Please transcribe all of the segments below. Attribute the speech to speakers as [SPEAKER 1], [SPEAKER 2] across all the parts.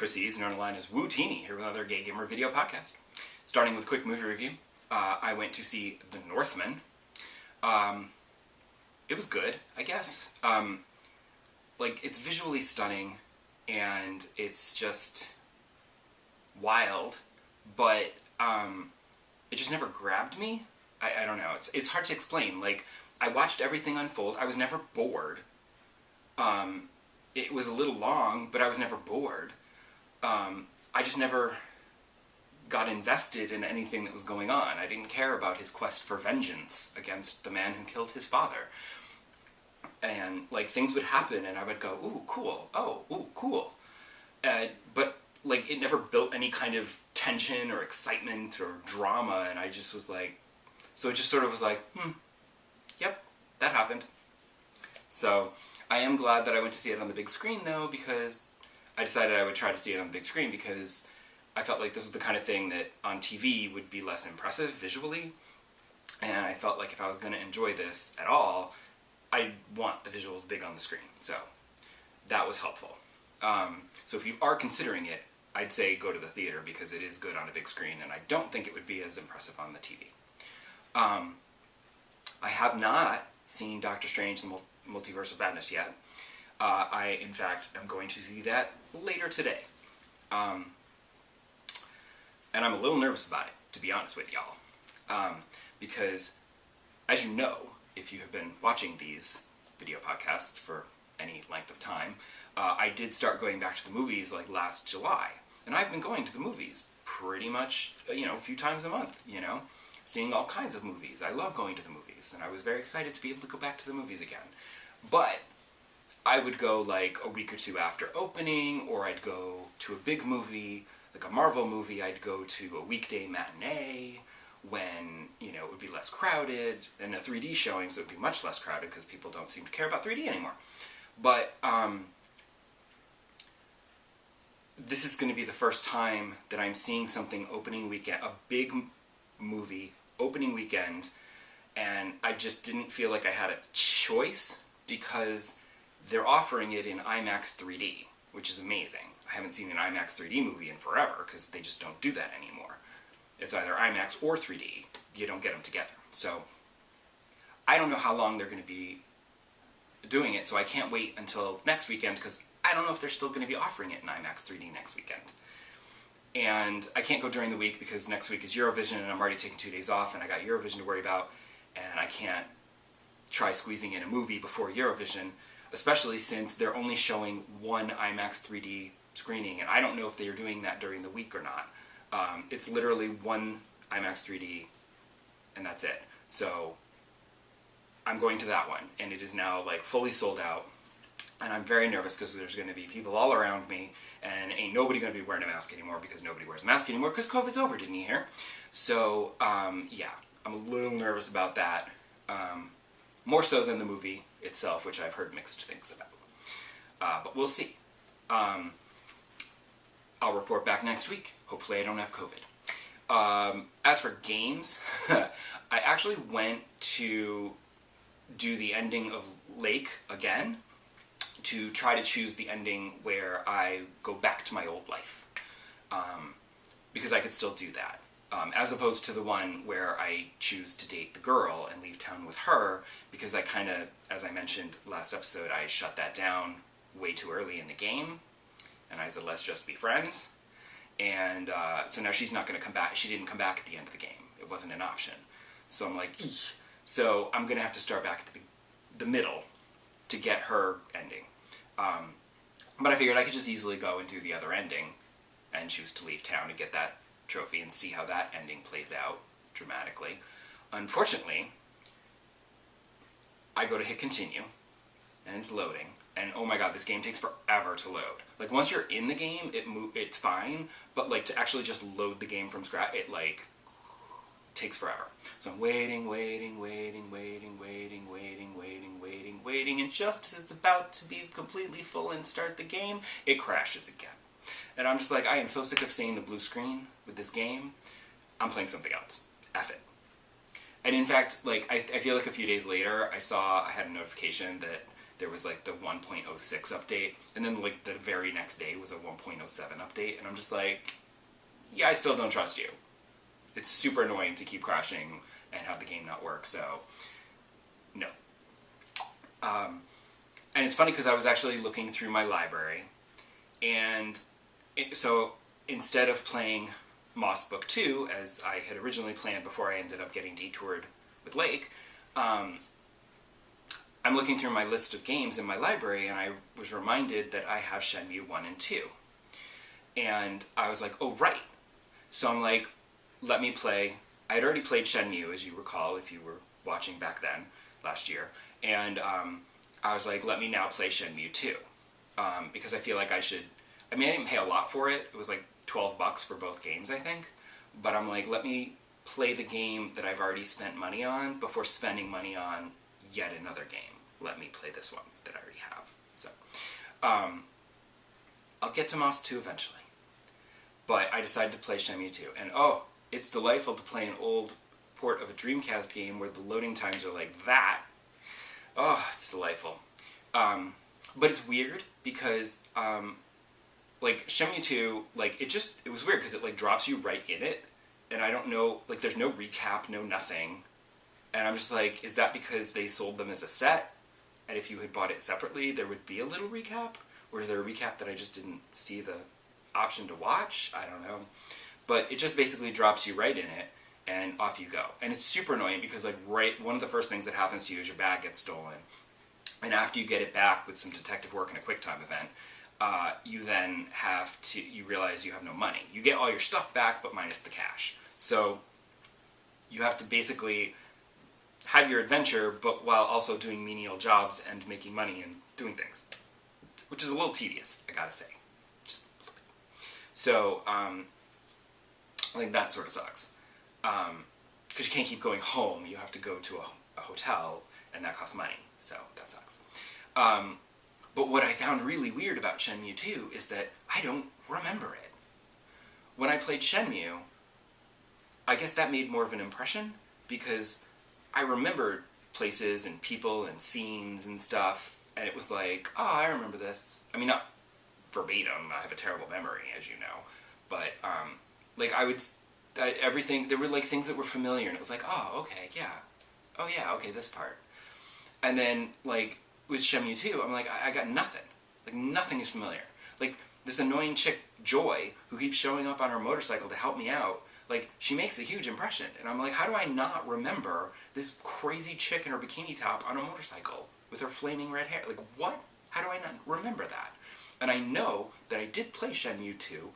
[SPEAKER 1] Chris Eads, known online as Wootini, here with another Gay Gamer video podcast. Starting with a quick movie review, I went to see The Northman. It was good, I guess. It's visually stunning, and it's just wild, but it just never grabbed me. I don't know, it's hard to explain. Like, I watched everything unfold. I was never bored. It was a little long, but I was never bored. I just never got invested in anything that was going on. I didn't care about his quest for vengeance against the man who killed his father. And, like, things would happen, and I would go, ooh, cool, oh, ooh, cool. But, like, it never built any kind of tension or excitement or drama, and I just was like... So it just sort of was like, yep, that happened. So, I am glad that I went to see it on the big screen, though, because I decided I would try to see it on the big screen because I felt like this was the kind of thing that on TV would be less impressive visually, and I felt like if I was going to enjoy this at all, I'd want the visuals big on the screen, so that was helpful. So if you are considering it, I'd say go to the theater because it is good on a big screen, and I don't think it would be as impressive on the TV. I have not seen Doctor Strange: The Multiverse of Madness yet. I, in fact, am going to see that later today. And I'm a little nervous about it, to be honest with y'all. Because, as you know, if you have been watching these video podcasts for any length of time, I did start going back to the movies like last July. And I've been going to the movies pretty much, a few times a month, seeing all kinds of movies. I love going to the movies, and I was very excited to be able to go back to the movies again. But I would go like a week or two after opening, or I'd go to a big movie, like a Marvel movie. I'd go to a weekday matinee when, it would be less crowded, and a 3D showing, so it would be much less crowded because people don't seem to care about 3D anymore. But this is going to be the first time that I'm seeing something opening weekend, a big movie opening weekend, and I just didn't feel like I had a choice because they're offering it in IMAX 3D, which is amazing. I haven't seen an IMAX 3D movie in forever because they just don't do that anymore. It's either IMAX or 3D. You don't get them together. So I don't know how long they're going to be doing it, so I can't wait until next weekend because I don't know if they're still going to be offering it in IMAX 3D next weekend. And I can't go during the week because next week is Eurovision and I'm already taking 2 days off and I got Eurovision to worry about, and I can't try squeezing in a movie before Eurovision, especially since they're only showing one IMAX 3D screening, and I don't know if they are doing that during the week or not. It's literally one IMAX 3D, and that's it. So I'm going to that one, and it is now like fully sold out, and I'm very nervous because there's going to be people all around me, and ain't nobody going to be wearing a mask anymore because nobody wears a mask anymore because COVID's over, didn't you hear? So, yeah, I'm a little nervous about that. More so than the movie itself, which I've heard mixed things about. But we'll see. I'll report back next week. Hopefully I don't have COVID. As for games, I actually went to do the ending of Lake again to try to choose the ending where I go back to my old life. Because I could still do that. As opposed to the one where I choose to date the girl and leave town with her, because I kind of, as I mentioned last episode, I shut that down way too early in the game, and I said, let's just be friends. And so now she's not going to come back. She didn't come back at the end of the game. It wasn't an option. So I'm like, eeh. So I'm going to have to start back at the middle to get her ending. But I figured I could just easily go and do the other ending and choose to leave town and get that trophy and see how that ending plays out dramatically. Unfortunately, I go to hit continue, and it's loading, and oh my god, this game takes forever to load. Like, once you're in the game, it's fine, but like to actually just load the game from scratch, it like takes forever. So I'm waiting, and just as it's about to be completely full and start the game, it crashes again. And I'm just like, I am so sick of seeing the blue screen with this game. I'm playing something else. F it. And in fact, like, I feel like a few days later, I had a notification that there was like the 1.06 update, and then like the very next day was a 1.07 update, and I'm just like, yeah, I still don't trust you. It's super annoying to keep crashing and have the game not work, so no. And it's funny because I was actually looking through my library, and so instead of playing Moss Book 2, as I had originally planned before I ended up getting detoured with Lake, I'm looking through my list of games in my library, and I was reminded that I have Shenmue 1 and 2. And I was like, oh, right. So I'm like, let me play. I had already played Shenmue, as you recall, if you were watching back then, last year. And I was like, let me now play Shenmue 2. Because I feel like I should... I mean, I didn't pay a lot for it. It was like $12 for both games, I think. But I'm like, let me play the game that I've already spent money on before spending money on yet another game. Let me play this one that I already have. So, I'll get to Moss 2 eventually. But I decided to play Shenmue 2. And oh, it's delightful to play an old port of a Dreamcast game where the loading times are like that. Oh, it's delightful. But it's weird because, like, Shenmue 2, like, it was weird because it, like, drops you right in it. And I don't know, like, there's no recap, no nothing. And I'm just like, is that because they sold them as a set? And if you had bought it separately, there would be a little recap? Or is there a recap that I just didn't see the option to watch? I don't know. But it just basically drops you right in it, and off you go. And it's super annoying because, like, one of the first things that happens to you is your bag gets stolen. And after you get it back with some detective work and a QuickTime event, you then you realize you have no money. You get all your stuff back, but minus the cash. So you have to basically have your adventure, but while also doing menial jobs and making money and doing things. Which is a little tedious, I gotta say. Just a little bit. So, like, that sort of sucks. Because you can't keep going home. You have to go to a hotel, and that costs money. So, that sucks. But what I found really weird about Shenmue 2 is that I don't remember it. When I played Shenmue, I guess that made more of an impression, because I remembered places and people and scenes and stuff, and it was like, oh, I remember this. I mean, not verbatim, I have a terrible memory, as you know, but, like, everything, there were, like, things that were familiar, and it was like, oh, okay, yeah. Oh, yeah, okay, this part. And then, like, with Shenmue 2, I'm like, I got nothing. Like, nothing is familiar. Like, this annoying chick, Joy, who keeps showing up on her motorcycle to help me out, like, she makes a huge impression. And I'm like, how do I not remember this crazy chick in her bikini top on a motorcycle with her flaming red hair? Like, what? How do I not remember that? And I know that I did play Shenmue 2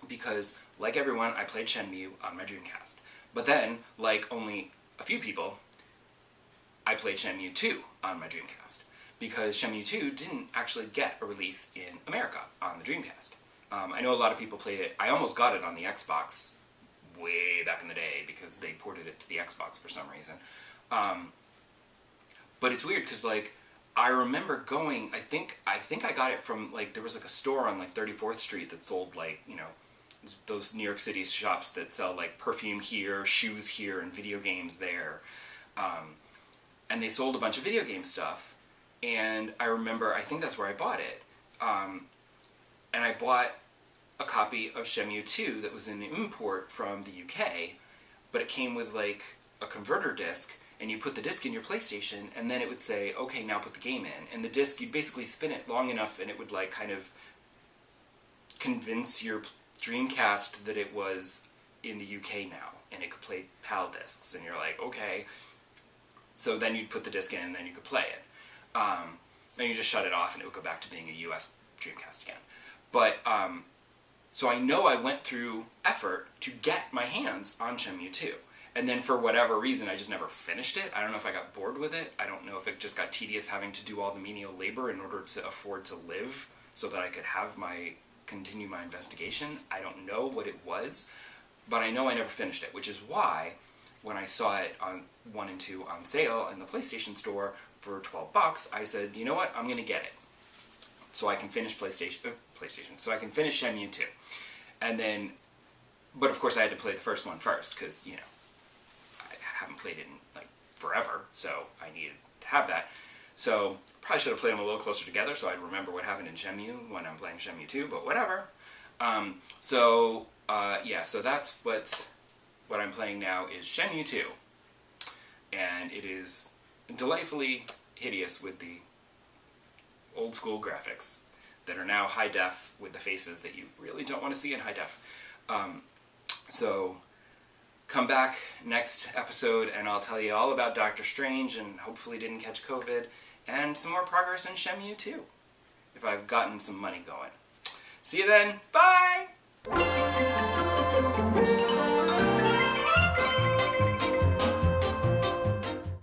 [SPEAKER 1] because, like everyone, I played Shenmue on my Dreamcast. But then, like only a few people, I played Shenmue 2 on my Dreamcast. Because Shenmue 2 didn't actually get a release in America on the Dreamcast. I know a lot of people played it. I almost got it on the Xbox way back in the day because they ported it to the Xbox for some reason. But it's weird because, like, I remember going, I think I got it from, like, there was like a store on, like, 34th Street that sold, like, you know, those New York City shops that sell, like, perfume here, shoes here, and video games there. And they sold a bunch of video game stuff. And I remember, I think that's where I bought it. And I bought a copy of Shenmue 2 that was an import from the UK, but it came with, like, a converter disc, and you put the disc in your PlayStation, and then it would say, okay, now put the game in. And the disc, you'd basically spin it long enough, and it would, like, kind of convince your Dreamcast that it was in the UK now, and it could play PAL discs, and you're like, okay. So then you'd put the disc in, and then you could play it. And you just shut it off, and it would go back to being a US Dreamcast again. But, so I know I went through effort to get my hands on Shenmue 2. And then for whatever reason, I just never finished it. I don't know if I got bored with it. I don't know if it just got tedious having to do all the menial labor in order to afford to live so that I could continue my investigation. I don't know what it was, but I know I never finished it, which is why when I saw it on 1 and 2 on sale in the PlayStation Store for $12, I said, you know what, I'm going to get it. So I can finish so I can finish Shenmue 2. And then, but of course I had to play the first one first, because, you know, I haven't played it in, like, forever, so I needed to have that. So probably should have played them a little closer together so I'd remember what happened in Shenmue when I'm playing Shenmue II, but whatever. Yeah, so that's what I'm playing now is Shenmue II. And it is delightfully hideous with the old school graphics that are now high def with the faces that you really don't want to see in high def. So come back next episode and I'll tell you all about Doctor Strange and hopefully didn't catch COVID and some more progress in Shenmue 2 if I've gotten some money going. See you then. Bye!